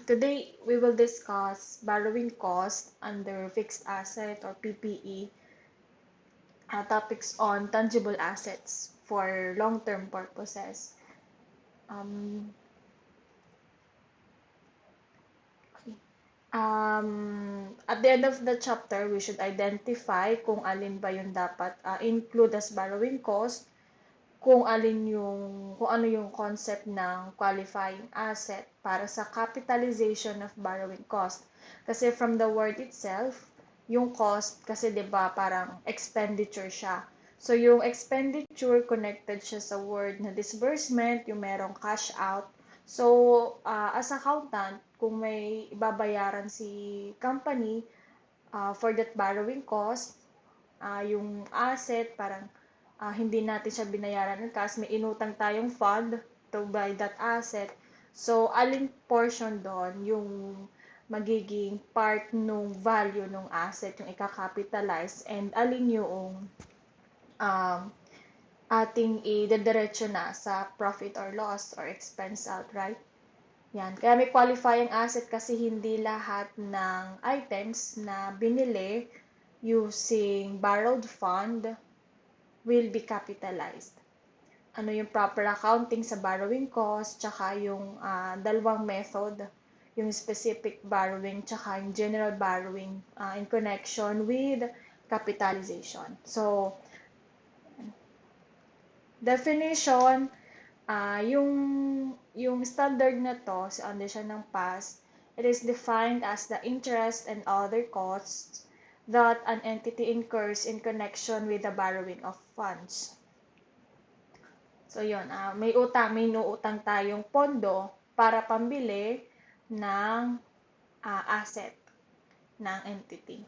Today, we will discuss borrowing cost under fixed asset or PPE, topics on tangible assets for long-term purposes. Um, okay. At the end of the chapter, we should identify kung alin ba yung dapat include as borrowing cost, kung ano yung concept ng qualifying asset para sa capitalization of borrowing cost. Kasi from the word itself, yung cost kasi 'di ba parang expenditure siya. So yung expenditure connected siya sa word na disbursement, yung merong cash out. So as accountant, kung may babayaran si company for that borrowing cost, yung asset, parang hindi natin siya binayaran ng cash, may inutang tayong fund to buy that asset. So, aling portion doon yung magiging part nung value nung asset, yung i-capitalize, and alin yung um, ating i-dediretso na sa profit or loss or expense outright. Yan. Kaya may qualifying asset kasi hindi lahat ng items na binili using borrowed fund will be capitalized. Ano yung proper accounting sa borrowing cost, tsaka yung dalawang method, yung specific borrowing, tsaka yung general borrowing in connection with capitalization. So, definition, yung standard na to, sa under siya ng past, it is defined as the interest and other costs that an entity incurs in connection with the borrowing of funds. So, yun. May inuutang tayong pondo para pambili ng asset ng entity.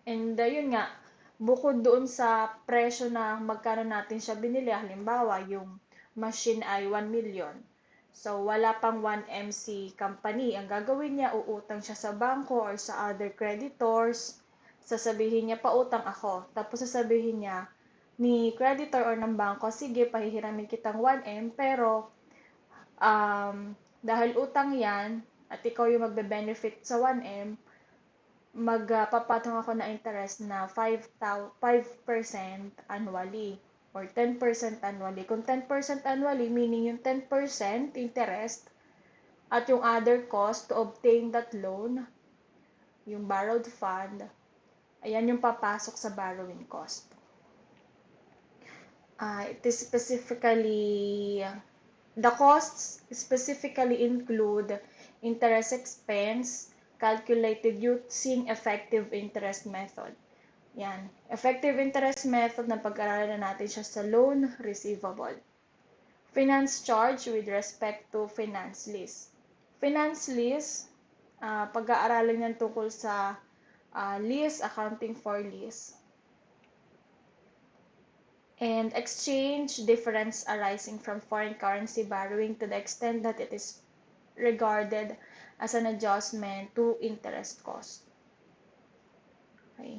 And yun nga, bukod doon sa presyo na magkano natin siya binili, halimbawa, yung machine ay 1 million. So, wala pang 1M si company. Ang gagawin niya, uutang siya sa bangko or sa other creditors. Sasabihin niya, pautang ako. Tapos sasabihin niya, ni creditor or ng bangko, sige, pahihiramin kitang 1M, pero dahil utang yan, at ikaw yung magbe-benefit sa 1M, magpapatong ako na interest na 5% annually or 10% annually. Kung 10% annually, meaning yung 10% interest at yung other cost to obtain that loan, yung borrowed fund, ayan yung papasok sa borrowing cost. It is specifically, the costs specifically include interest expense calculated using effective interest method. Yan. Effective interest method na pag-aralan na natin siya sa loan receivable. Finance charge with respect to finance lease. Finance lease, pag-aaralan yan tungkol sa lease, accounting for lease. And exchange difference arising from foreign currency borrowing to the extent that it is regarded as an adjustment to interest cost. Okay.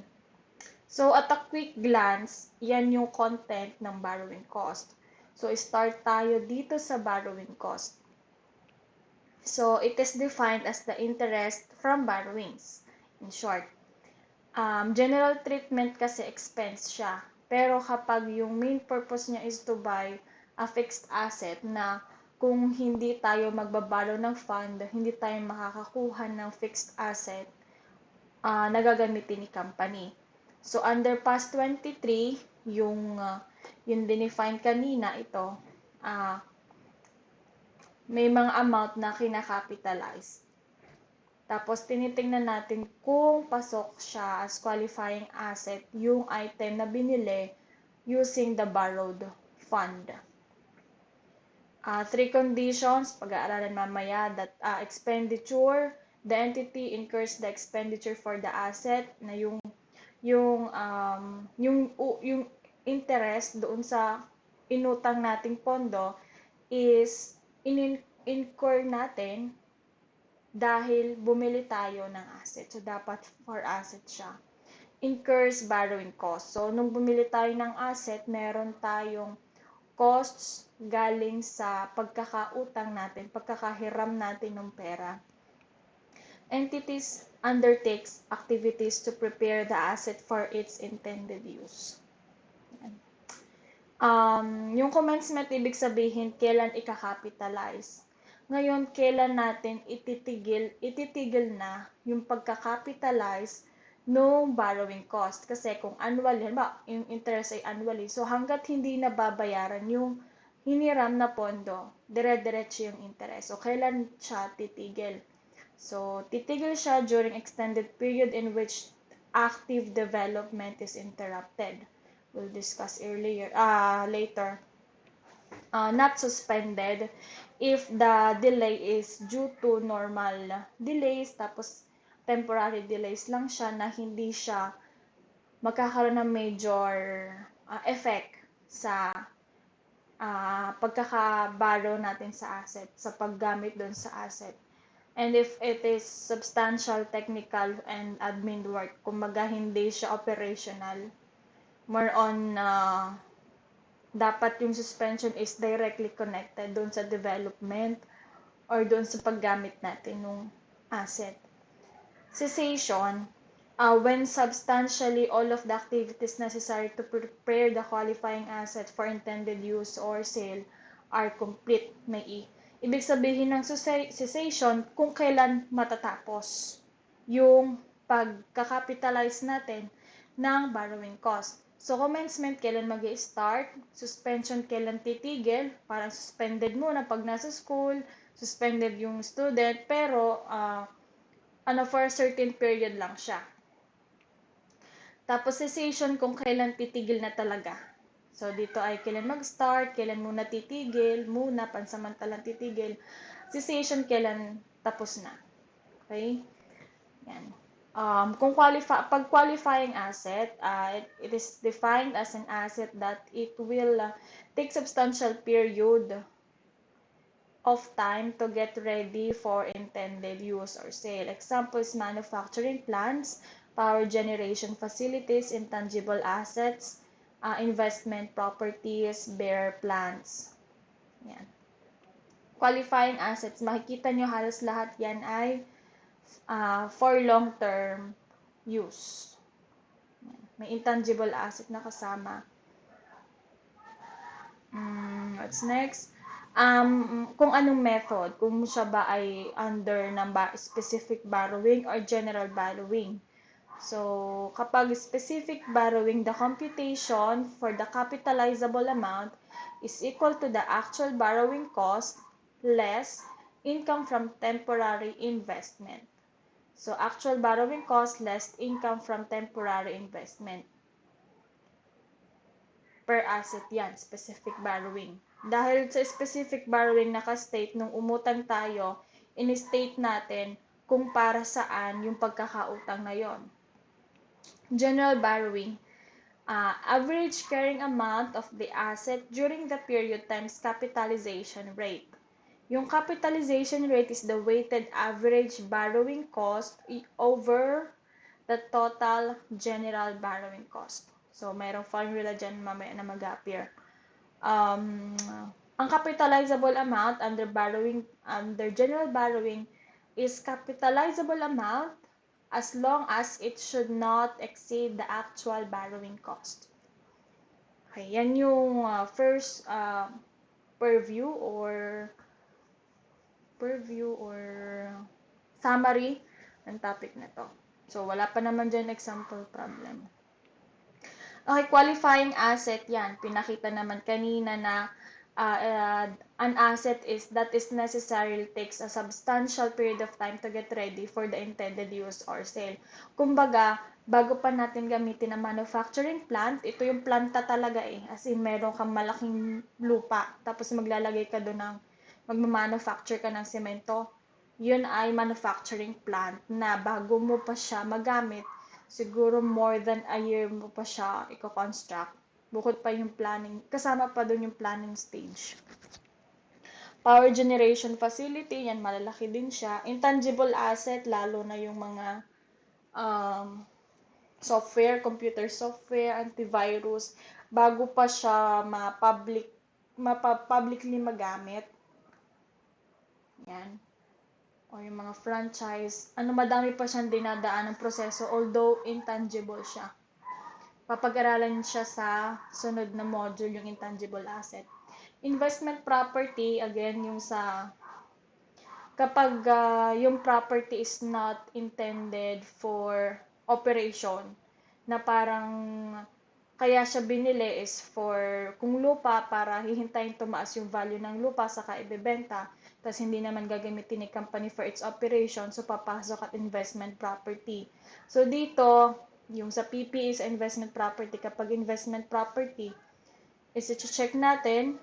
So, at a quick glance, yan yung content ng borrowing cost. So, start tayo dito sa borrowing cost. So, it is defined as the interest from borrowings. In short, general treatment kasi expense siya. Pero kapag yung main purpose niya is to buy a fixed asset na kung hindi tayo magbaborrow ng fund, hindi tayo makakakuha ng fixed asset na gagamitin ni company. So, under past 23, yung dinefine kanina ito, may mga amount na kinakapitalize. Tapos, tinitingnan natin kung pasok siya as qualifying asset yung item na binili using the borrowed fund. 3 conditions, pag-aaralan mamaya, that expenditure, the entity incurs the expenditure for the asset, na yung interest doon sa inutang nating pondo is incur natin dahil bumili tayo ng asset. So, dapat for asset siya. Incurs borrowing cost. So, nung bumili tayo ng asset, meron tayong costs galing sa pagkakautang natin, pagkakahiram natin ng pera. entities undertakes activities to prepare the asset for its intended use. Yung commencement, ibig sabihin, kailan ika-capitalize. Ngayon, kailan natin ititigil na yung pagka-capitalize no borrowing cost. Kasi kung annual, yung interest ay annually. So, hanggat hindi nababayaran yung hiniram na pondo, dire-diretso yung interest. So, kailan siya titigil? So, titigil siya during extended period in which active development is interrupted. We'll discuss later. Not suspended if the delay is due to normal delays, tapos temporary delays lang siya na hindi siya magkakaroon ng major effect sa pagkakaborrow natin sa asset, sa paggamit doon sa asset. And if it is substantial technical and admin work, kumbaga hindi siya operational, more on dapat yung suspension is directly connected doon sa development or doon sa paggamit natin ng asset. Cessation, when substantially all of the activities necessary to prepare the qualifying asset for intended use or sale are complete. Ibig sabihin ng cessation kung kailan matatapos yung pagkakapitalize natin ng borrowing cost. So, commencement, kailan mag-i-start, suspension, kailan titigil, parang suspended muna pag nasa school, suspended yung student, pero for a certain period lang siya. Tapos, cessation, kung kailan titigil na talaga. So, dito ay kailan mag-start, kailan muna titigil, pansamantalang titigil. Cessation, kailan tapos na. Okay? Yan. Pag qualifying asset, it is defined as an asset that it will take substantial period of time to get ready for intended use or sale. Examples, manufacturing plants, power generation facilities, intangible assets, investment properties, bearer plants. Yan. Qualifying assets, makikita nyo halos lahat yan ay for long-term use. May intangible asset na kasama. What's next? Kung anong method, kung siya ba ay under ng specific borrowing or general borrowing. So, kapag specific borrowing, the computation for the capitalizable amount is equal to the actual borrowing cost less income from temporary investment. So, actual borrowing cost less income from temporary investment. Per asset yan, specific borrowing. Dahil sa specific borrowing naka-state nung umutang tayo, in-state natin kung para saan yung pagkakautang na yon. General borrowing, average carrying amount of the asset during the period times capitalization rate. Yung capitalization rate is the weighted average borrowing cost over the total general borrowing cost. So, mayroong formula dyan mamaya na mag-appear. Ang capitalizable amount under general borrowing is capitalizable amount as long as it should not exceed the actual borrowing cost. Okay, yan yung first purview or summary ng topic na to. So, wala pa naman dyan example problem. Okay, qualifying asset yan. Pinakita naman kanina na an asset is necessary takes a substantial period of time to get ready for the intended use or sale. Kumbaga, bago pa natin gamitin ang manufacturing plant, ito yung planta talaga As in, meron kang malaking lupa, tapos maglalagay ka doon ng, magmamanufacture ka ng semento. Yun ay manufacturing plant na bago mo pa siya magamit, siguro more than a year mo pa siya i-construct. Bukod pa yung planning, kasama pa doon yung planning stage. Power generation facility, yan malalaki din siya. Intangible asset, lalo na yung mga software, computer software, antivirus, bago pa siya publicly magamit. Yan. O yung mga franchise, madami pa siyang dinadaan ng proseso, although intangible siya. Papag-aralan siya sa sunod na module, yung intangible asset. Investment property, again, yung sa kapag yung property is not intended for operation, na parang kaya siya binili is for kung lupa para hihintayin tumaas yung value ng lupa saka ibebenta, tapos hindi naman gagamitin ni company for its operation, so papasok at investment property. So dito, yung sa PP is investment property. Kapag investment property, is i-check natin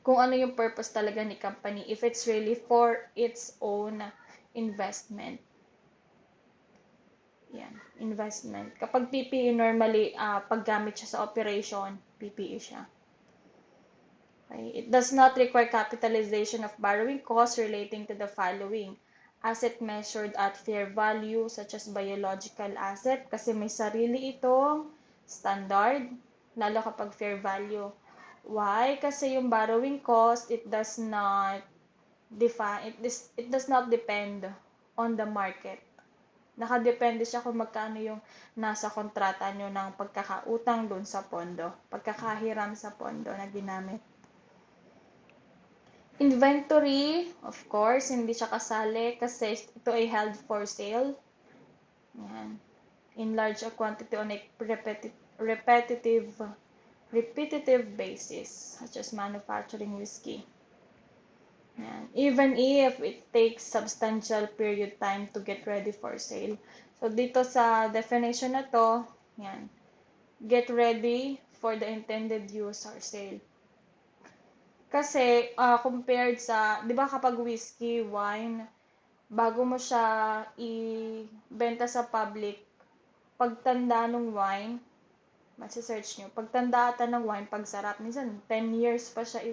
kung ano yung purpose talaga ni company, if it's really for its own investment. Yan, investment. Kapag PPE, normally, paggamit siya sa operation, PPE siya. Okay. It does not require capitalization of borrowing costs relating to the following. Asset measured at fair value, such as biological asset, kasi may sarili itong standard, lalo kapag fair value. Why? Kasi yung borrowing cost, it does not depend on the market. Nakadepende siya kung magkano yung nasa kontrata nyo ng pagkakautang doon sa pondo, pagkakahiram sa pondo na ginamit. Inventory, of course, hindi siya kasali kasi ito ay held for sale. Yan. In large quantity on a repetitive basis, such as manufacturing whiskey. Yan. Even if it takes substantial period time to get ready for sale. So, dito sa definition na to, yan, get ready for the intended use or sale. Kasi, compared sa, di ba kapag whiskey, wine, bago mo siya i-benta sa public, pagtanda ng wine, masi-search nyo, pagtanda ata ng wine, pagsarap, minsan 10 years pa siya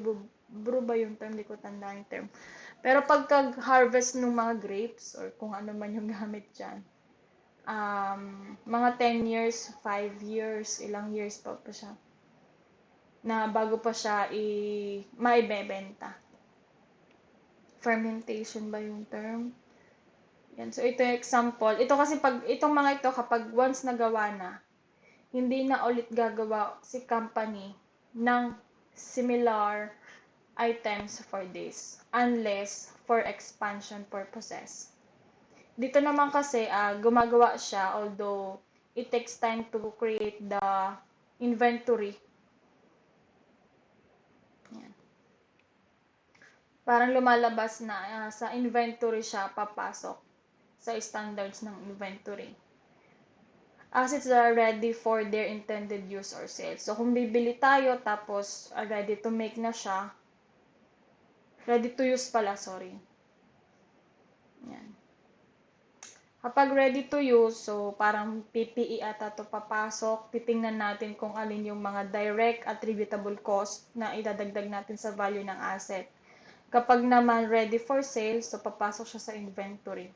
brew ba yung term? Di ko tanda yung term. Pero pagka-harvest ng mga grapes or kung ano man yung gamit dyan, mga 10 years, 5 years, ilang years pa siya na bago pa siya maibebenta. Fermentation ba yung term? Yan. So, ito yung example. Ito kasi itong mga ito, kapag once nagawa na, hindi na ulit gagawa si company ng similar items for this unless for expansion purposes. Dito naman kasi gumagawa siya, although it takes time to create the inventory. Yan. Parang lumalabas na sa inventory siya papasok sa standards ng inventory. Assets that are ready for their intended use or sale. So, kung bibili tayo tapos ready to make na siya, ready to use pala, sorry. Yan. Kapag ready to use, so parang PPE ata to papasok, titingnan natin kung alin yung mga direct attributable cost na idadagdag natin sa value ng asset. Kapag naman ready for sale, so papasok siya sa inventory.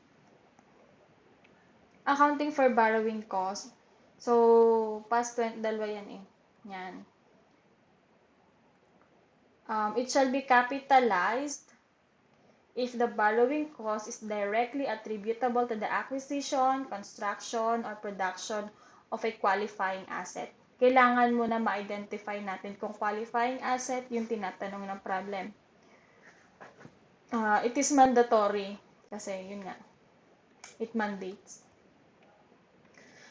Accounting for borrowing cost. So, past 20, dalawa yan eh. Yan. It shall be capitalized if the borrowing cost is directly attributable to the acquisition, construction, or production of a qualifying asset. Kailangan muna ma-identify natin kung qualifying asset yung tinatanong ng problem. It is mandatory kasi yun nga, it mandates.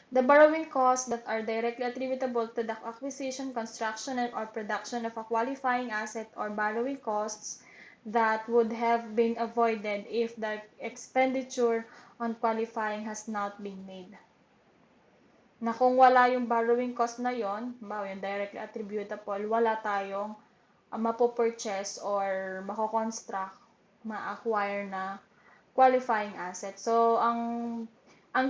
The borrowing costs that are directly attributable to the acquisition, construction, or production of a qualifying asset or borrowing costs that would have been avoided if the expenditure on qualifying has not been made. Na kung wala yung borrowing cost na yon, yung directly attributable, wala tayong mapopurchase or mako-construct, ma-acquire na qualifying asset. So, ang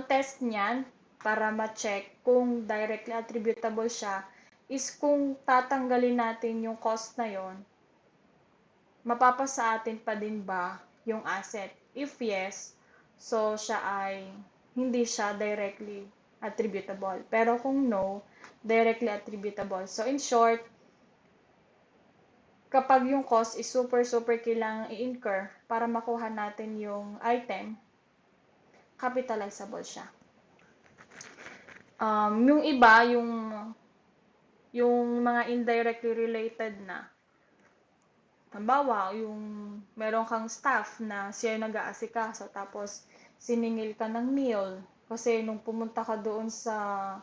test niyan, para ma-check kung directly attributable siya, is kung tatanggalin natin yung cost na yon, mapapasa atin pa din ba yung asset? If yes, so hindi siya directly attributable. Pero kung no, directly attributable. So in short, kapag yung cost is super kailangang i-incur para makuha natin yung item, capitalizable siya. Yung iba, yung mga indirectly related na, halimbawa, yung meron kang staff na siya yung nag-aasikaso, tapos siningil ka ng meal, kasi nung pumunta ka doon sa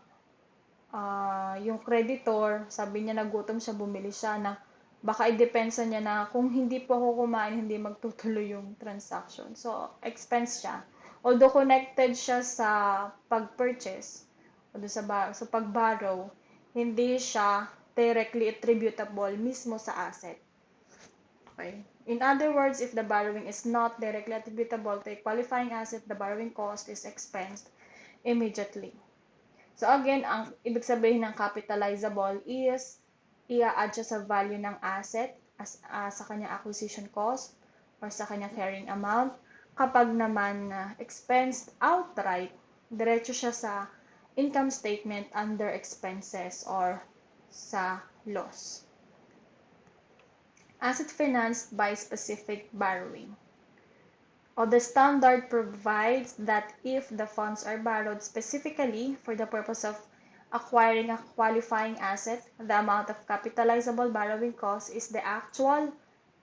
yung creditor, sabi niya nagutom siya, bumili siya na baka i-depensa niya na kung hindi po ako kumain, hindi magtutuloy yung transaction. So, expense siya. Although connected siya sa pag-purchase, o sa pag-borrow, hindi siya directly attributable mismo sa asset. Okay? In other words, if the borrowing is not directly attributable to a qualifying asset, the borrowing cost is expensed immediately. So again, ang ibig sabihin ng capitalizable is i-add siya sa value ng asset sa kanyang acquisition cost or sa kanyang carrying amount. Kapag naman expensed outright, diretso siya sa income statement under expenses or sa loss. Asset financed by specific borrowing. The standard provides that if the funds are borrowed specifically for the purpose of acquiring a qualifying asset, the amount of capitalizable borrowing cost is the actual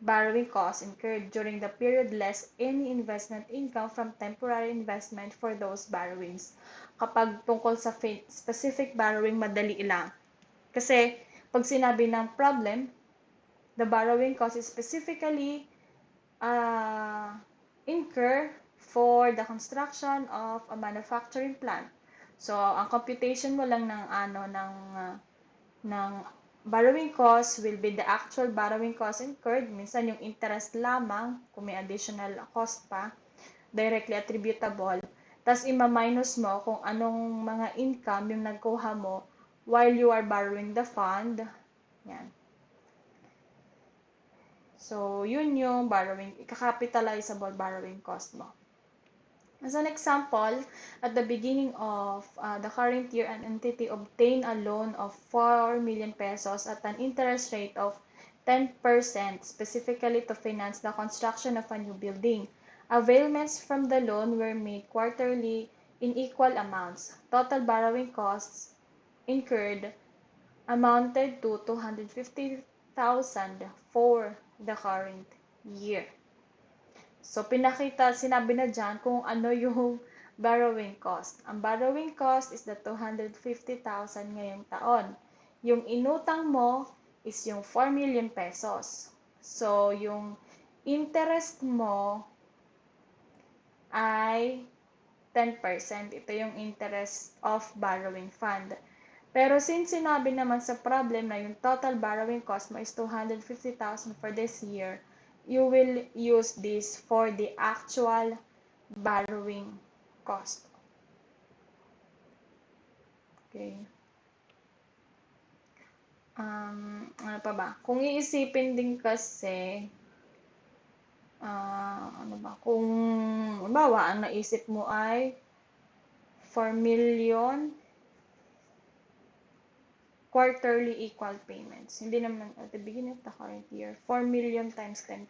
borrowing cost incurred during the period less any investment income from temporary investment for those borrowings. Kapag tungkol sa specific borrowing, madali lang. Kasi pag sinabi ng problem, the borrowing cost is specifically incur for the construction of a manufacturing plant. So, ang computation mo lang ng borrowing cost will be the actual borrowing cost incurred. Minsan yung interest lamang, kung may additional cost pa, directly attributable. Tapos ima-minus mo kung anong mga income yung nagkuha mo while you are borrowing the fund. Yan. So, yun yung capitalizable borrowing cost mo. As an example, at the beginning of the current year, an entity obtained a loan of 4 million pesos at an interest rate of 10% specifically to finance the construction of a new building. Availments from the loan were made quarterly in equal amounts. Total borrowing costs incurred amounted to 250,000 for the current year. So, sinabi na dyan kung ano yung borrowing cost. Ang borrowing cost is the 250,000 ngayong taon. Yung inutang mo is yung 4 million pesos. So, yung interest mo ay 10%. Ito yung interest of borrowing fund. Pero since sinabi naman sa problem na yung total borrowing cost mo is 250,000 for this year, you will use this for the actual borrowing cost. Okay. Ano pa ba? Kung iisipin din kasi, kung, halimbawa, ang naisip mo ay 4 million quarterly equal payments. Hindi naman at the beginning of the current year, 4 million times 10%.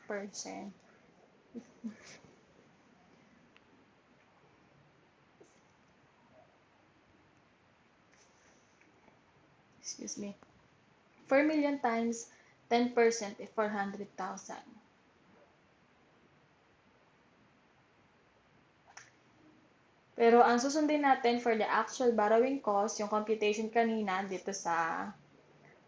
Excuse me. 4 million times 10% is 400,000. Pero ang susundin natin for the actual borrowing cost, yung computation kanina dito sa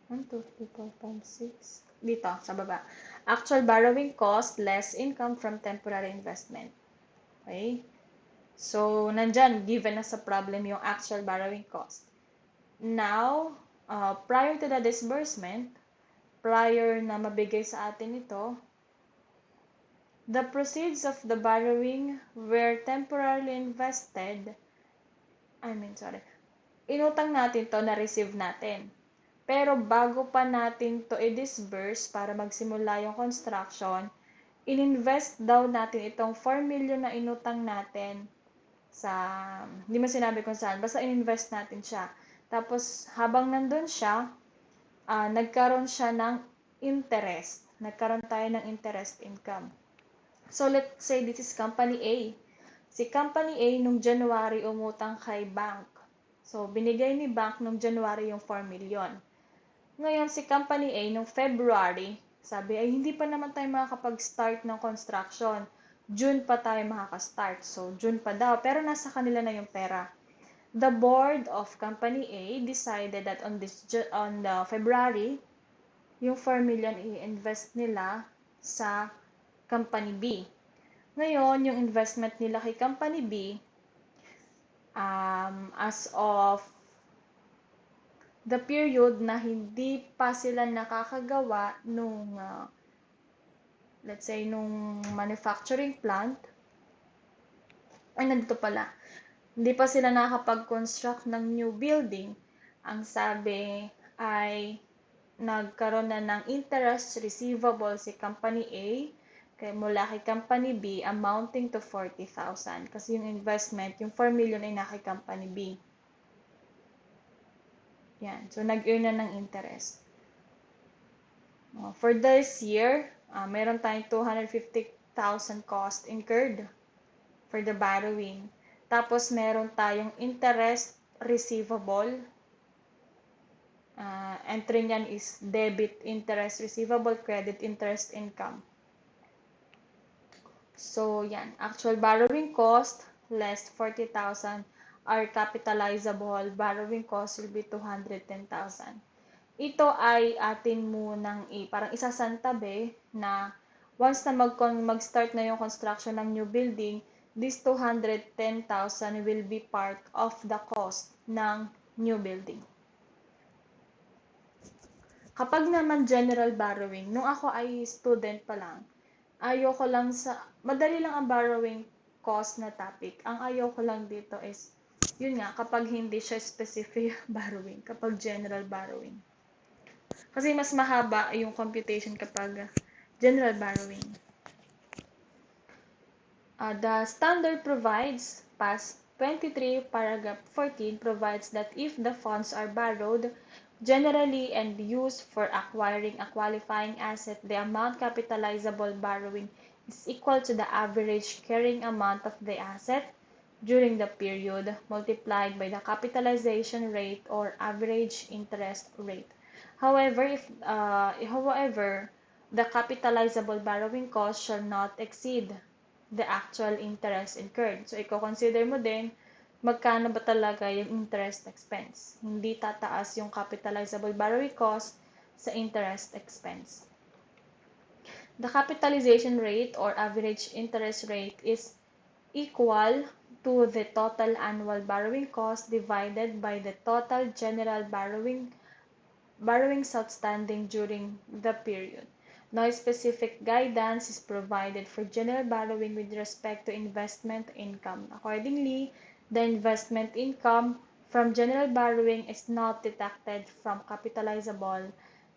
1, 2, 3, 4, 5, 6. Dito, sa baba. Actual borrowing cost less income from temporary investment. Okay? So, nandyan, given na sa problem yung actual borrowing cost. Now, prior to the disbursement, prior na mabigay sa atin ito, the proceeds of the borrowing were temporarily invested. Inutang natin to, na-receive natin. Pero bago pa natin to i-disburse para magsimula yung construction, ininvest daw natin itong 4 million na inutang natin sa, hindi mo sinabi kung saan, basta ininvest natin siya. Tapos, habang nandun siya, nagkaroon siya ng interest. nagkaroon tayo ng interest income. So, let's say this is Company A. Si Company A nung January umutang kay bank. So, binigay ni bank nung January yung 4 million. Ngayon, si Company A nung February, sabi ay hindi pa naman tayo makakapag-start ng construction. June pa tayo makaka-start. So, June pa daw. Pero nasa kanila na yung pera. The board of Company A decided that on February, yung 4 million i-invest nila sa Company B. Ngayon, yung investment nila kay Company B, as of the period na hindi pa sila nakakagawa nung, let's say, nung manufacturing plant, ay nandito pala, hindi pa sila nakakapag-construct ng new building, ang sabi ay nagkaroon na ng interest receivable si Company A mula kay Company B amounting to 40,000 kasi yung investment, yung 4 million ay na kay Company B. Yan. So, nag-earn na ng interest. For this year, meron tayong 250,000 cost incurred for the borrowing. Tapos, meron tayong interest receivable. Entry niyan is debit interest receivable, credit interest income. So, yan. Actual borrowing cost, less 40,000. Our capitalizable borrowing cost will be 210,000. Ito ay atin munang parang isasantabi na once na mag-start na yung construction ng new building, this 210,000 will be part of the cost ng new building. Kapag naman general borrowing, nung ako ay student pa lang, ayoko lang madali lang ang borrowing cost na topic. Ang ayoko lang dito is, yun nga, kapag hindi siya specific borrowing, kapag general borrowing. Kasi mas mahaba yung computation kapag general borrowing. The standard provides, PAS 23, paragraph 14, provides that if the funds are borrowed generally and used for acquiring a qualifying asset, the amount capitalizable borrowing is equal to the average carrying amount of the asset during the period multiplied by the capitalization rate or average interest rate. However, the capitalizable borrowing cost shall not exceed the actual interest incurred. So, i-consider mo din magkano ba talaga yung interest expense. Hindi tataas yung capitalizable borrowing cost sa interest expense. The capitalization rate or average interest rate is equal to the total annual borrowing cost divided by the total general borrowings outstanding during the period. No specific guidance is provided for general borrowing with respect to investment income. Accordingly, the investment income from general borrowing is not deducted from capitalizable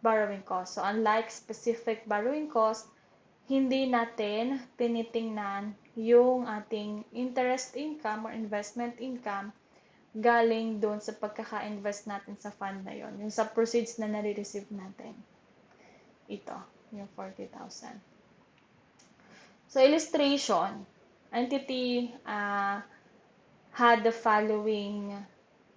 borrowing cost. So, unlike specific borrowing cost, hindi natin tinitingnan yung ating interest income or investment income galing doon sa pagkaka-invest natin sa fund na yon, yung sa proceeds na nare-receive natin. Ito, yung 40,000. So, illustration, entity had the following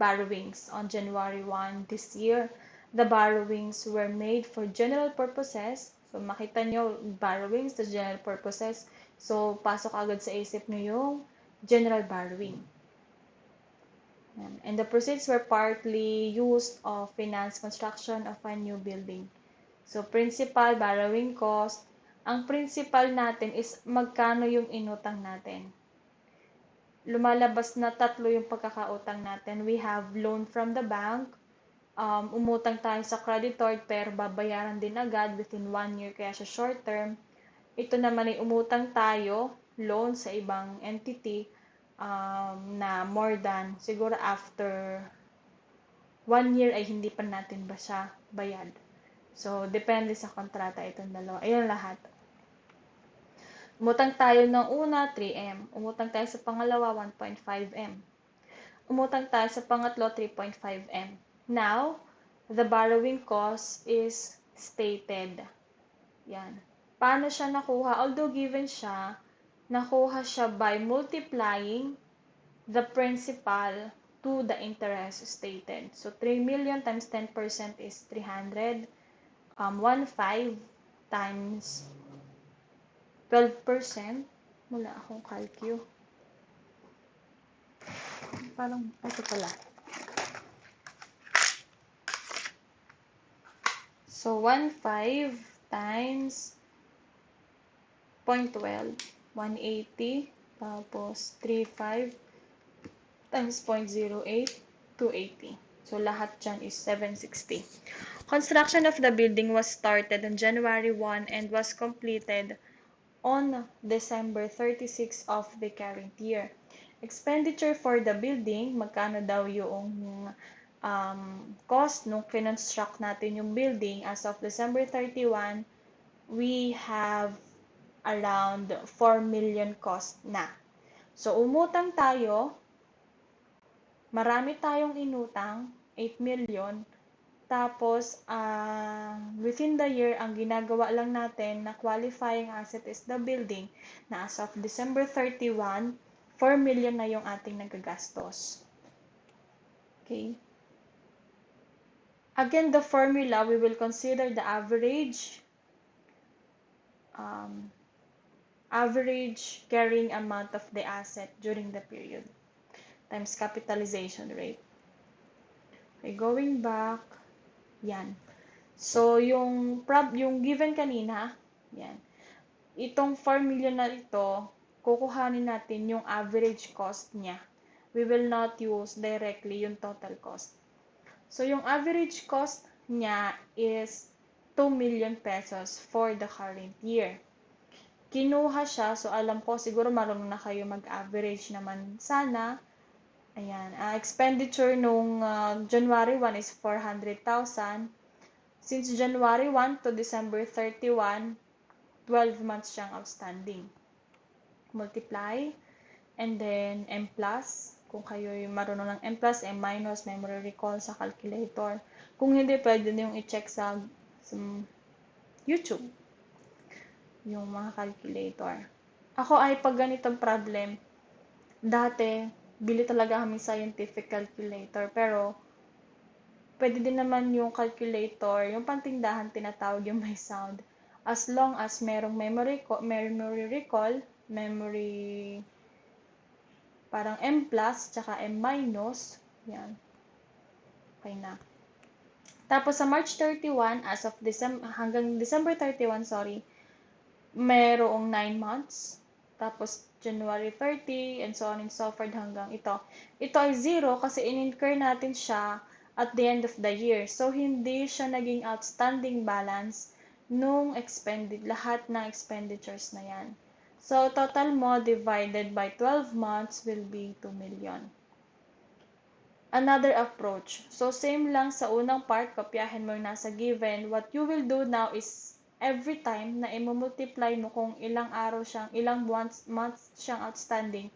borrowings on January 1 this year. The borrowings were made for general purposes. So, makita nyo, borrowings to general purposes. So, pasok agad sa isip nyo yung general borrowing. And the proceeds were partly used of finance construction of a new building. So, principal, borrowing cost. Ang principal natin is magkano yung inutang natin. Lumalabas na tatlo yung pagkakautang natin. We have loan from the bank. Umutang tayo sa creditor pero babayaran din agad within 1 year kaya siya short term. Ito naman ay umutang tayo, loan sa ibang entity na more than, siguro after 1 year ay hindi pa natin ba siya bayad. So, depende sa kontrata itong dalawa. Ayun lahat. Umutang tayo ng una, 3M. Umutang tayo sa pangalawa, 1.5M. Umutang tayo sa pangatlo, 3.5M. Now, the borrowing cost is stated. Yan. Paano siya nakuha? Although given siya, nakuha siya by multiplying the principal to the interest stated. So, 3 million times 10% is 300. 1.5 times 12%. Wala akong calcu. Parang, ito pala. So, 1.5 times 0.12, 180. Tapos, 3.5 times 0.08, 280. So, lahat dyan is 760. Construction of the building was started on January 1 and was completed on December 36 of the current year. Expenditure for the building, magkano daw yung cost nung kinonstruct natin yung building as of December 31, we have around 4 million cost na. So, umutang tayo, marami tayong inutang, 8 million. Tapos, within the year, ang ginagawa lang natin na qualifying asset is the building na as of December 31, 4 million na yung ating nagagastos. Okay? Again, the formula, we will consider the average carrying amount of the asset during the period times capitalization rate. Okay, going back, yan. So, yung given kanina, yan. Itong 4 million na ito, kukuhanin natin yung average cost niya. We will not use directly yung total cost. So, yung average cost niya is 2 million pesos for the current year. Kinuha siya, so alam ko, siguro marunong na kayo mag-average naman sana. Ayan, expenditure nung January 1 is 400,000. Since January 1 to December 31, 12 months siyang outstanding. Multiply, and then M plus. Kung kayo yung marunong ng M plus, M minus, memory recall sa calculator. Kung hindi, pwede nyo i-check sa YouTube yung mga calculator. Ako ay pag ganitong problem, dati, bili talaga kami scientific calculator, pero pwede din naman yung calculator, yung pantindahan tinatawag yung may sound. As long as merong memory recall, memory parang M plus, tsaka M minus, yan. Okay na. Tapos sa March 31, as of hanggang December 31, merong 9 months. Tapos January 30, and so on and so forth hanggang ito. Ito ay 0 kasi in-incur natin siya at the end of the year. So, hindi siya naging outstanding balance nung lahat ng expenditures na yan. So, total mo divided by 12 months will be 2 million. Another approach. So, same lang sa unang part, kopyahin mo yung nasa given. What you will do now is every time na i-multiply mo kung ilang months siyang outstanding,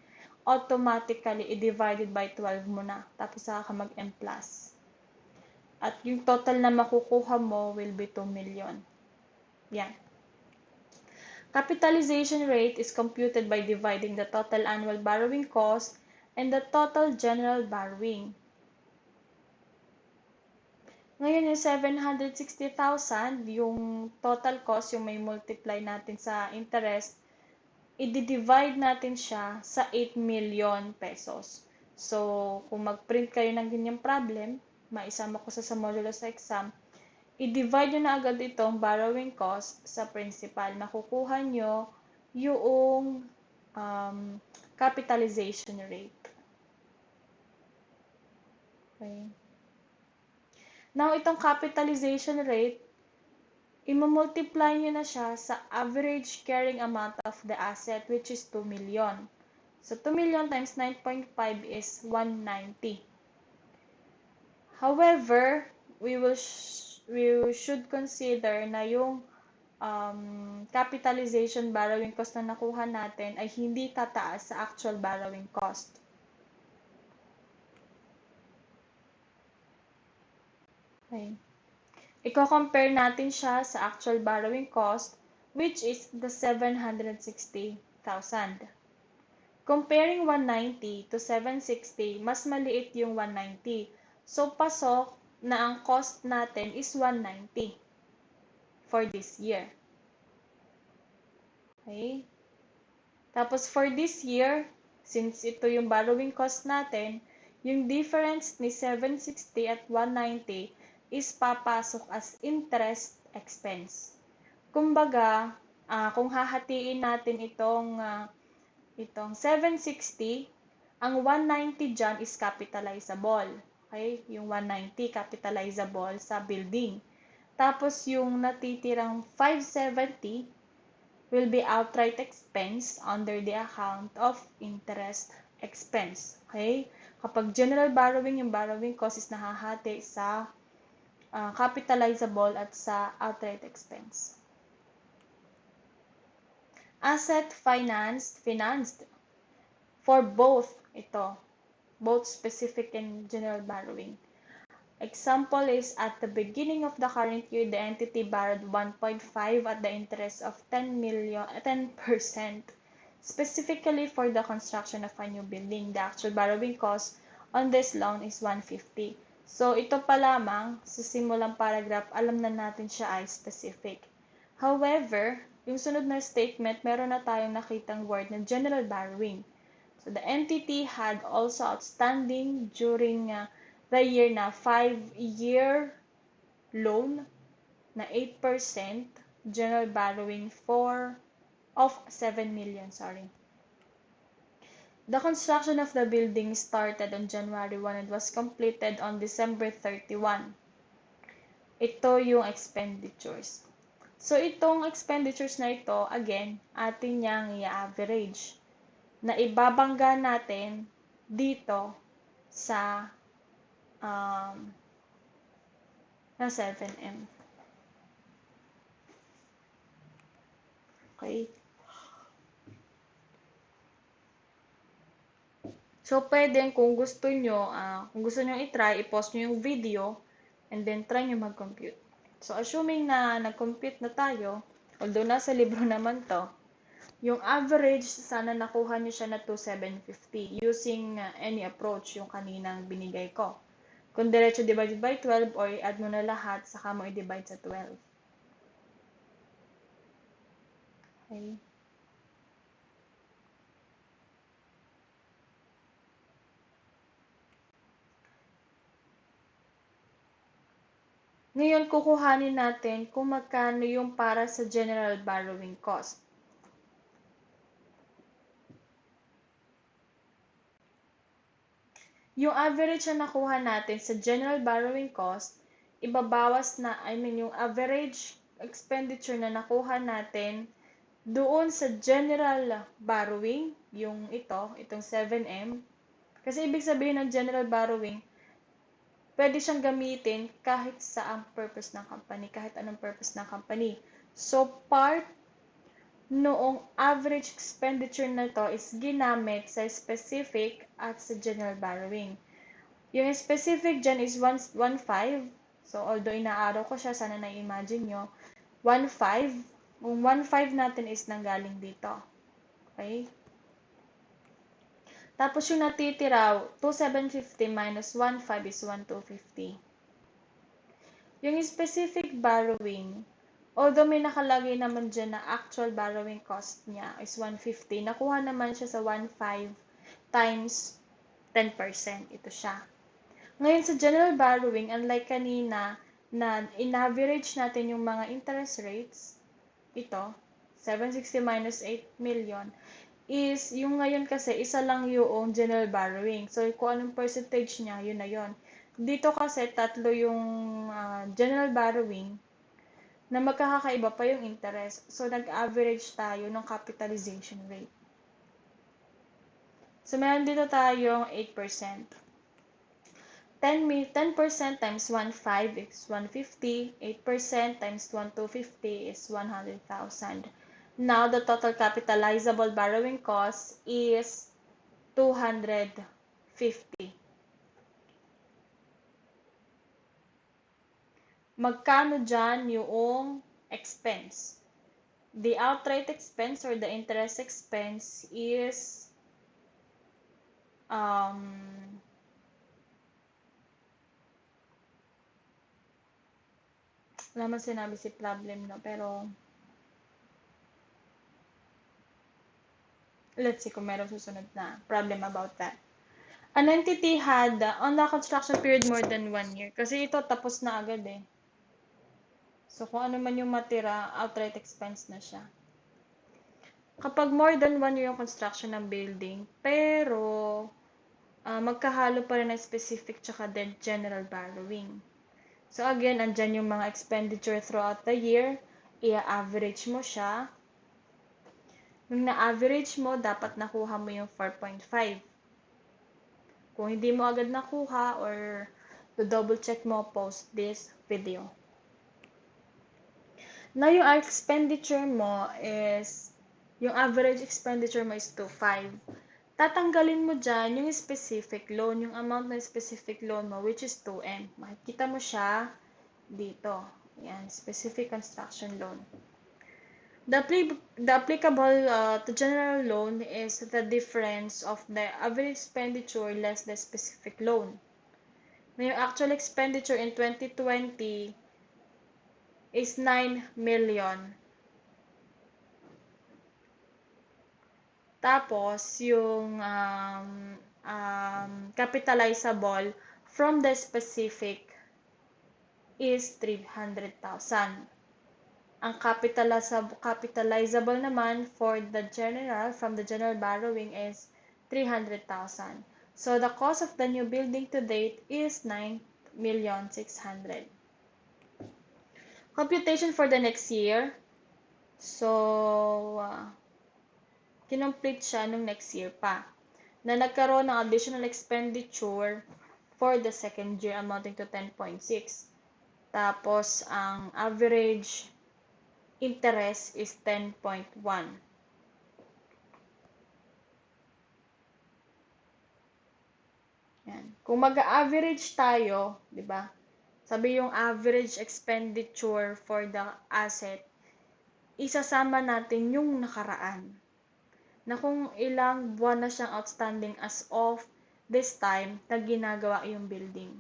automatically i-divided by 12 mo na. Tapos saka ka mag-M plus. At yung total na makukuha mo will be 2 million. Yan. Capitalization rate is computed by dividing the total annual borrowing cost and the total general borrowing. Ngayon yung 760,000, yung total cost, yung may multiply natin sa interest, i-divide natin siya sa 8 million pesos. So, kung mag-print kayo ng ganyang problem, maisama ko sa modulo sa exam, i-divide nyo na agad itong borrowing cost sa principal. Makukuha nyo yung capitalization rate. Okay. Now, itong capitalization rate, i-multiply nyo na siya sa average carrying amount of the asset, which is 2 million. So, 2 million times 9.5 is 190. However, we should consider na yung capitalization borrowing cost na nakuha natin ay hindi tataas sa actual borrowing cost. Okay. Iko-compare natin siya sa actual borrowing cost. which is the 760,000. Comparing 190 to 760, mas maliit yung 190. So, pasok na ang cost natin is 190 for this year. Okay? Tapos, for this year, since ito yung borrowing cost natin, yung difference ni 760 at 190 is papasok as interest expense. Kumbaga, kung hahatiin natin itong 760, ang 190 dyan is capitalizable. Okay? Yung 190 capitalizable sa building. Tapos yung natitirang 570 will be outright expense under the account of interest expense. Okay? Kapag general borrowing, yung borrowing cost is nahahati sa capitalizable at sa outright expense. Asset financed for both specific and general borrowing. Example is at the beginning of the current year, the entity borrowed 1.5 at the interest of 10%, specifically for the construction of a new building. The actual borrowing cost on this loan is 150. So, ito pa lamang, sa simulang paragraph, alam na natin siya ay specific. However, yung sunod na statement, meron na tayong nakitang word na general borrowing. So, the entity had also outstanding during the year na 5-year loan na 8% general borrowing of 7 million. The construction of the building started on January 1 and was completed on December 31. Ito yung expenditures. So, itong expenditures na ito, again, atin niyang i-average na ibabangga natin dito sa 7M. Okay? So, pwede kung gusto nyo i-try, i-pause nyo yung video, and then try nyo mag-compute. So, assuming na nag-compute na tayo, although nasa libro naman to, yung average, sana nakuha nyo siya na 2,750 using any approach yung kaninang binigay ko. Kung diretso divided by 12 or i-add mo na lahat, saka mo i-divide sa 12. Okay? Ngayon, kukuhanin natin kung magkano yung para sa general borrowing cost. Yung average na nakuha natin sa general borrowing cost, ibabawas na, yung average expenditure na nakuha natin doon sa general borrowing, yung itong 7M. Kasi ibig sabihin ng general borrowing, pwede siyang gamitin kahit sa purpose ng company, kahit anong purpose ng company. So, part noong average expenditure na to is ginamit sa specific at sa general borrowing. Yung specific dyan is 1.5. So, although inaaraw ko siya, sana na-imagine nyo. 1.5. Yung 1.5 natin is nanggaling dito. Okay? Tapos yung natitira, 2,750 minus 1.5 is 1,250. Yung specific borrowing, although may nakalagay naman dyan na actual borrowing cost niya is 150, nakuha naman siya sa 1.5 times 10%. Ito siya. Ngayon sa general borrowing, unlike kanina na in-average natin yung mga interest rates, ito, 760 minus 8 million, is yung ngayon kasi isa lang yung general borrowing. So, kung anong percentage niya, yun na yun. Dito kasi tatlo yung general borrowing na magkakaiba pa yung interest. So, nag-average tayo ng capitalization rate. So, meron dito tayong 8%. 10% times 1.5 is 150. 8% times 1,250 is 100,000. Now, the total capitalizable borrowing cost is 250. Magkano dyan yung expense? the outright expense or the interest expense is wala man sinabi si problem, no? Pero let's see kung meron susunod na problem about that. An entity had on the construction period more than 1 year. Kasi ito tapos na agad eh. So kung ano man yung matira, outright expense na siya. Kapag more than 1 year yung construction ng building, pero magkahalo pa rin ng specific tsaka general borrowing. So again, andyan yung mga expenditure throughout the year, i-average mo siya. Nung na-average mo, dapat nakuha mo yung 4.5. Kung hindi mo agad nakuha or double check mo, post this video. Now, yung expenditure mo is, yung average expenditure mo is 2.5. Tatanggalin mo dyan yung specific loan, yung amount ng specific loan mo, which is 2M. Makikita mo siya dito. Yan, specific construction loan. The applicable to general loan is the difference of the average expenditure less the specific loan. Now, yung actual expenditure in 2020 is 9 million. Tapos, yung capitalizable from the specific is 300,000. Ang capitalizable naman for the general, from the general borrowing is 300,000. So, the cost of the new building to date is 9,600,000. Computation for the next year. So, kinomplete siya nung next year pa. Na nagkaroon ng additional expenditure for the second year amounting to 10.6. Tapos, ang average interest is 10.1. Yan. Kung mag-average tayo, di ba? Sabi yung average expenditure for the asset, isasama natin yung nakaraan. Na kung ilang buwan na siyang outstanding as of this time na ginagawa yung building.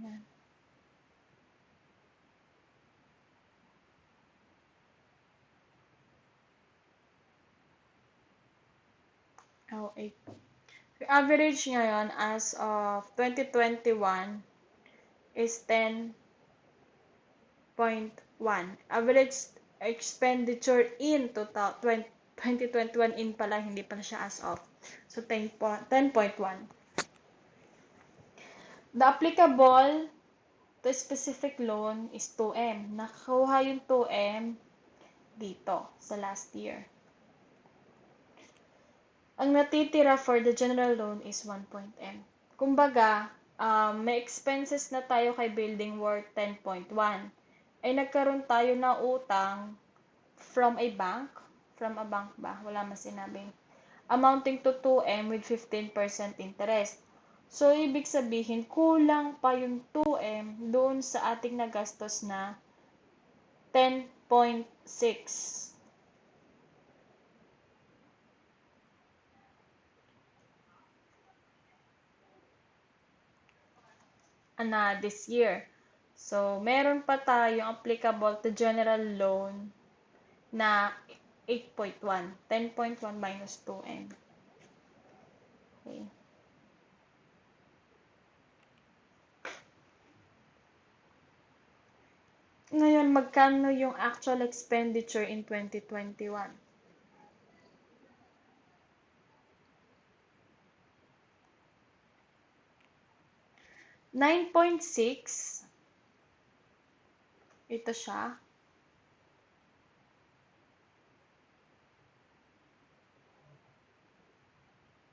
Yan. Okay. Average ngayon as of 2021 is 10.1. Average expenditure in 2021 in pala, hindi pala siya as of. So, 10.1. The applicable to specific loan is 2M. Nakuha yung 2M dito sa last year. Ang natitira for the general loan is 1.M. Kumbaga, may expenses na tayo kay building worth 10.1. Ay nagkaroon tayo na utang from a bank ba? Wala man sinabing. Amounting to 2M with 15% interest. So, ibig sabihin, kulang pa yung 2M doon sa ating nagastos na 10.6. This year. So, meron pa tayong applicable to general loan na 8.1. 10.1 minus 2M. Okay. Ngayon, magkano yung actual expenditure in 2021? 9.6. Ito siya.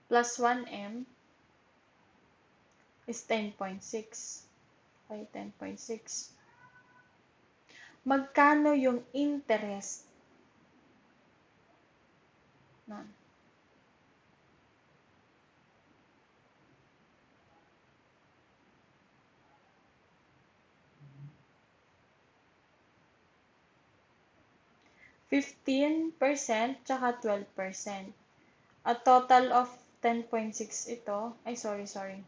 Plus 1M is 10.6. Okay, 10.6. Magkano yung interest? None. 15%, tsaka 12%. A total of 10.6 ito. Ay, sorry.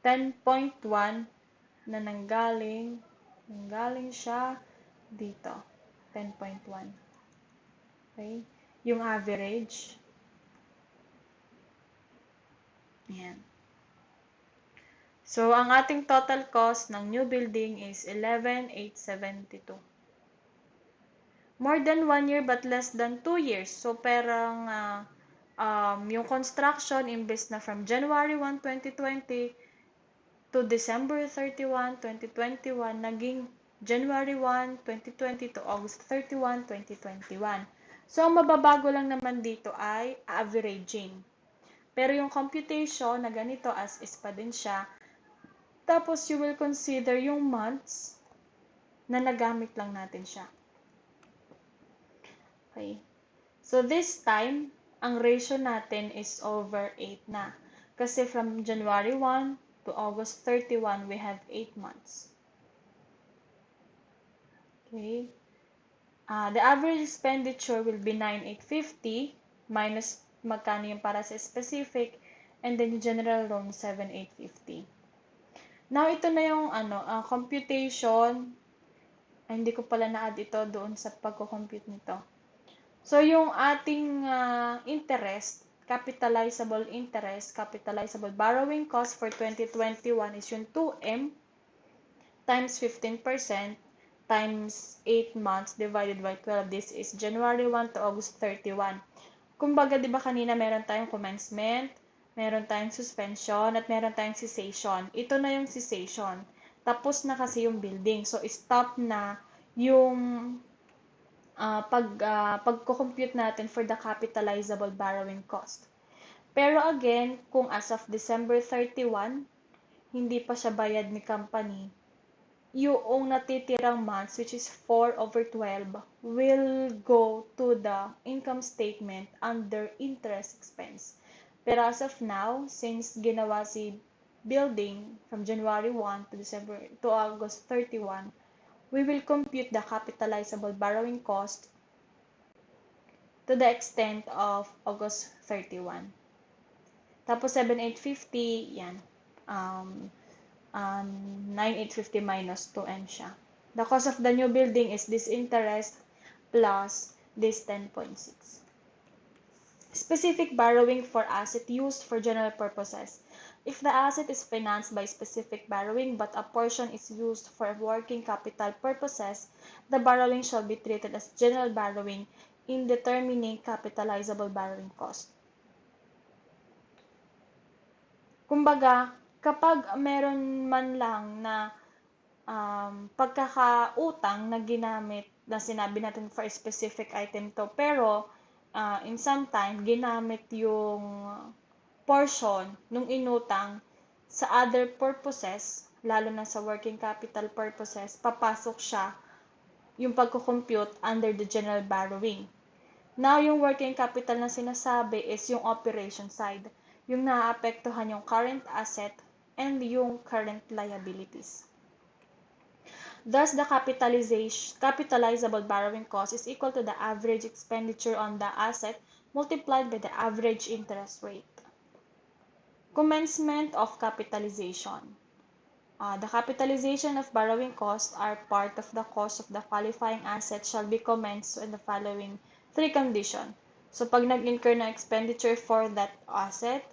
10.1 na nanggaling siya dito. 10.1. Okay? Yung average. Ayan. So, ang ating total cost ng new building is 11,872. More than 1 year but less than 2 years. So, parang yung construction imbes na from January 1, 2020 to December 31, 2021, naging January 1, 2020 to August 31, 2021. So, ang mababago lang naman dito ay averaging. Pero yung computation na ganito as is pa din siya. Tapos, you will consider yung months na nagamit lang natin siya. Okay. So, this time, ang ratio natin is over 8 na. Kasi from January 1 to August 31, we have 8 months. Okay. The average expenditure will be 9,850 minus magkano yung para sa specific, and then yung general loan 7,850. Now, ito na yung computation. Ay, hindi ko pala na-add ito doon sa pagko-compute nito. So, yung ating interest, capitalizable borrowing cost for 2021 is yung 2M times 15% times 8 months divided by 12. This is January 1 to August 31. Kumbaga, di ba kanina meron tayong commencement, meron tayong suspension, at meron tayong cessation. Ito na yung cessation. Tapos na kasi yung building. So, stop na yung pagko-compute natin for the capitalizable borrowing cost. Pero again, kung as of December 31, hindi pa siya bayad ni company, yung natitirang months, which is 4/12, will go to the income statement under interest expense. Pero as of now, since ginawa si building from January 1 to August 31, we will compute the capitalizable borrowing cost to the extent of August 31. Tapos 7,850, yan. 9,850 minus 2M siya. The cost of the new building is this interest plus this 10.6. Specific borrowing for asset used for general purposes. If the asset is financed by specific borrowing but a portion is used for working capital purposes, the borrowing shall be treated as general borrowing in determining capitalizable borrowing cost. Kumbaga, kapag meron man lang na pagkakautang na ginamit na sinabi natin for a specific item to, pero in some time, ginamit yung portion nung inutang sa other purposes, lalo na sa working capital purposes, papasok siya yung pagko-compute under the general borrowing. Now, yung working capital na sinasabi is yung operation side, yung naaapektuhan yung current asset and yung current liabilities. Thus, the capitalizable borrowing cost is equal to the average expenditure on the asset multiplied by the average interest rate. Commencement of capitalization. The capitalization of borrowing costs are part of the cost of the qualifying asset shall be commenced in the following 3 conditions. So, pag nag-incur na expenditure for that asset,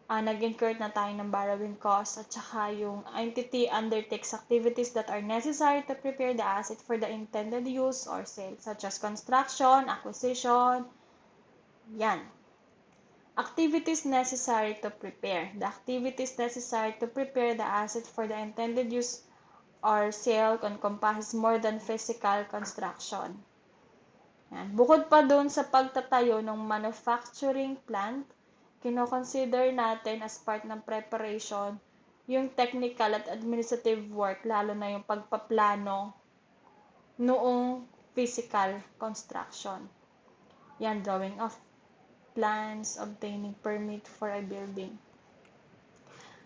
nag-incur na tayo ng borrowing cost, at saka yung entity undertakes activities that are necessary to prepare the asset for the intended use or sale, such as construction, acquisition, yan. Activities necessary to prepare. The activities necessary to prepare the asset for the intended use or sale encompasses more than physical construction. Yan. Bukod pa doon sa pagtatayo ng manufacturing plant, kino-consider natin as part ng preparation yung technical at administrative work, lalo na yung pagpaplano noong physical construction. Yan, drawing of plans, obtaining permit for a building.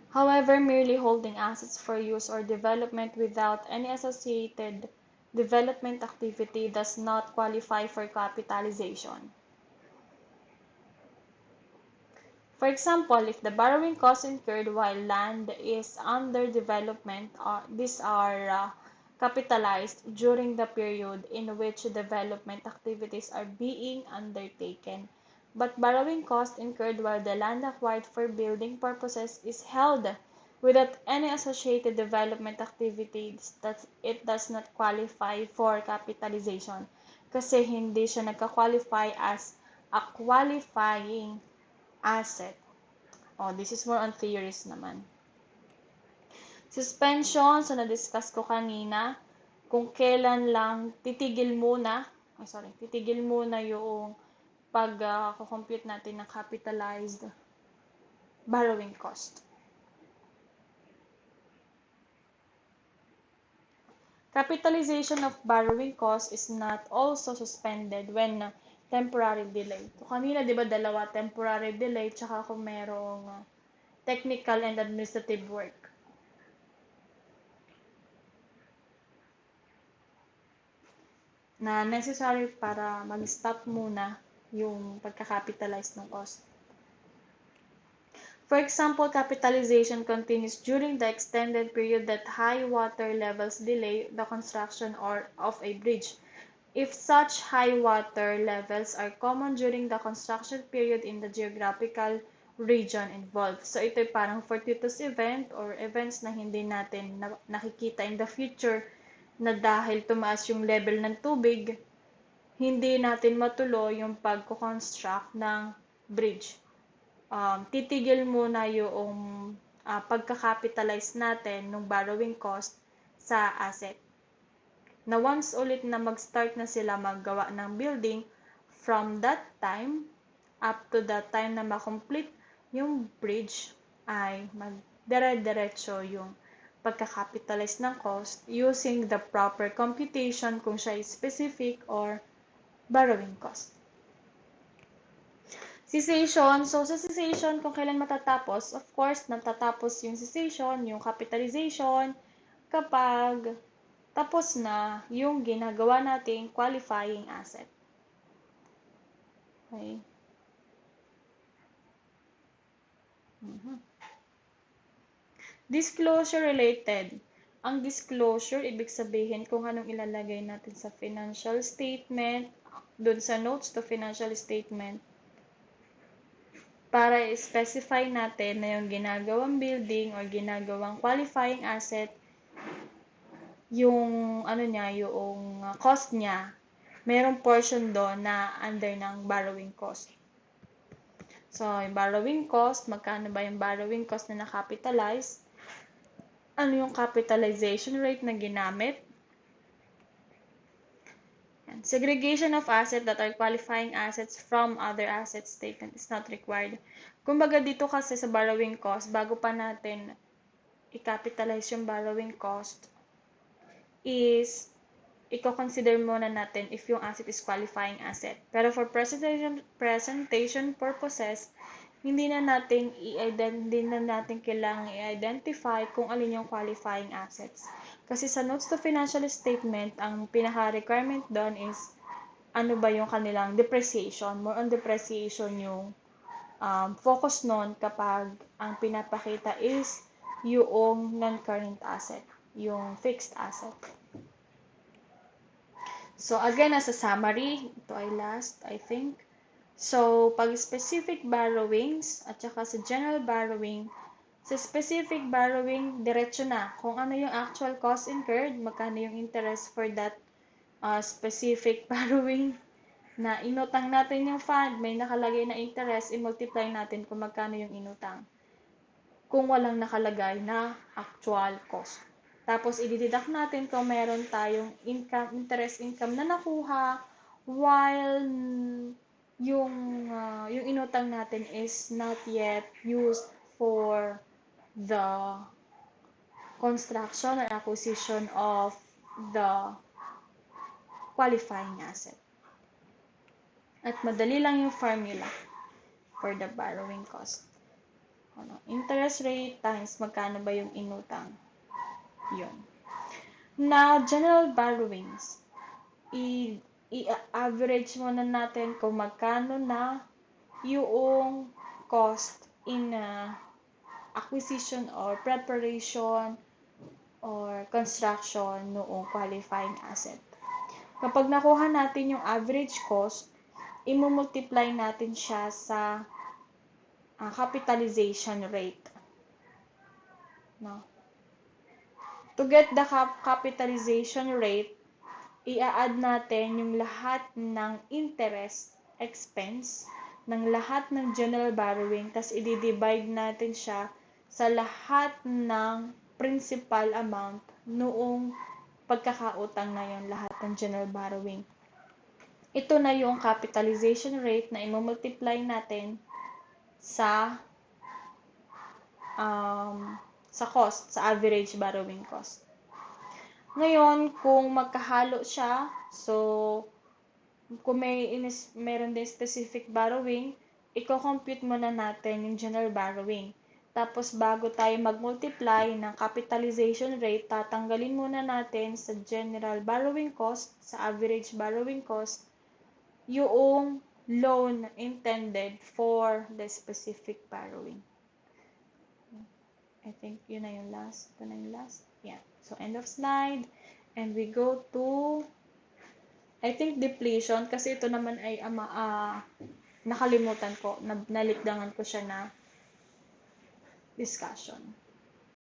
However, merely holding assets for use or development without any associated development activity does not qualify for capitalization. For example, if the borrowing costs incurred while land is under development, these are capitalized during the period in which development activities are being undertaken. But borrowing costs incurred while the land acquired for building purposes is held without any associated development activities, that it does not qualify for capitalization kasi hindi siya nagka-qualify as a qualifying asset. This is more on theories naman. Suspension, so na-discuss ko kanina, kung kailan lang titigil muna yung pag-compute natin ng capitalized borrowing cost. Capitalization of borrowing cost is not also suspended when temporary delay. So, kanina, di ba, dalawa, temporary delay, tsaka kung merong technical and administrative work. Na necessary para mag-stop muna yung pagka-capitalize ng cost. For example, capitalization continues during the extended period that high water levels delay the construction of a bridge. If such high water levels are common during the construction period in the geographical region involved. So, ito'y parang fortuitous event or events na hindi natin nakikita in the future na dahil tumaas yung level ng tubig, hindi natin matuloy yung pagko-construct ng bridge. Titigil muna yung pagka-capitalize natin ng borrowing cost sa asset. Na once ulit na mag-start na sila maggawa ng building, from that time up to the time na ma-complete yung bridge ay magdire-diretso yung pagka-capitalize ng cost using the proper computation kung siya is specific or borrowing cost. Cessation. So, sa cessation, kung kailan matatapos, of course, natatapos yung cessation, yung capitalization, kapag tapos na yung ginagawa nating qualifying asset. Okay? Disclosure related. Ang disclosure, ibig sabihin kung anong ilalagay natin sa financial statement, dun sa notes to financial statement, para i-specify natin na yung ginagawang building or ginagawang qualifying asset, yung yung cost niya, merong portion doon na under ng borrowing cost. So, yung borrowing cost, magkano ba yung borrowing cost na na-capitalize? Ano yung capitalization rate na ginamit? Segregation of assets that are qualifying assets from other assets statement is not required. Kumbaga dito kasi sa borrowing cost, bago pa natin i-capitalize yung borrowing cost, is i-consider muna natin if yung asset is qualifying asset. Pero for presentation purposes, hindi na natin kailangang i-identify kung alin yung qualifying assets. Kasi sa notes to financial statement, ang pinaka-requirement doon is ano ba yung kanilang depreciation. More on depreciation yung focus nun kapag ang pinapakita is yung non-current asset, yung fixed asset. So, again, as a summary, ito ay last, I think. So, pag specific borrowings at saka sa general borrowing, sa specific borrowing, diretso na. Kung ano yung actual cost incurred, magkano yung interest for that specific borrowing na inutang natin yung fund, may nakalagay na interest, i-multiply natin kung magkano yung inutang. Kung walang nakalagay na actual cost. Tapos, i-deduct natin kung meron tayong interest income na nakuha while yung inutang natin is not yet used for the construction or acquisition of the qualifying asset. At madali lang yung formula for the borrowing cost. Interest rate times magkano ba yung inutang. Yun. na general borrowings. I-average muna natin kung magkano na yung cost in acquisition or preparation or construction noong qualifying asset. Kapag nakuha natin yung average cost, i-multiply natin siya sa capitalization rate. No? To get the capitalization rate, i-add natin yung lahat ng interest expense ng lahat ng general borrowing, tas i-divide natin siya sa lahat ng principal amount noong pagkakautang na yung lahat ng general borrowing. Ito na yung capitalization rate na i-multiply natin sa cost, sa average borrowing cost. Ngayon, kung magkahalo siya, so kung meron din specific borrowing, i-compute muna natin yung general borrowing. Tapos bago tayo mag-multiply ng capitalization rate, tatanggalin muna natin sa general borrowing cost, sa average borrowing cost, yung loan intended for the specific borrowing. I think yun na yung last. Ito na yung last. Yeah. So, end of slide. And we go to, I think, depletion. Kasi ito naman ay nakalimutan ko. Nalikdangan ko siya na discussion.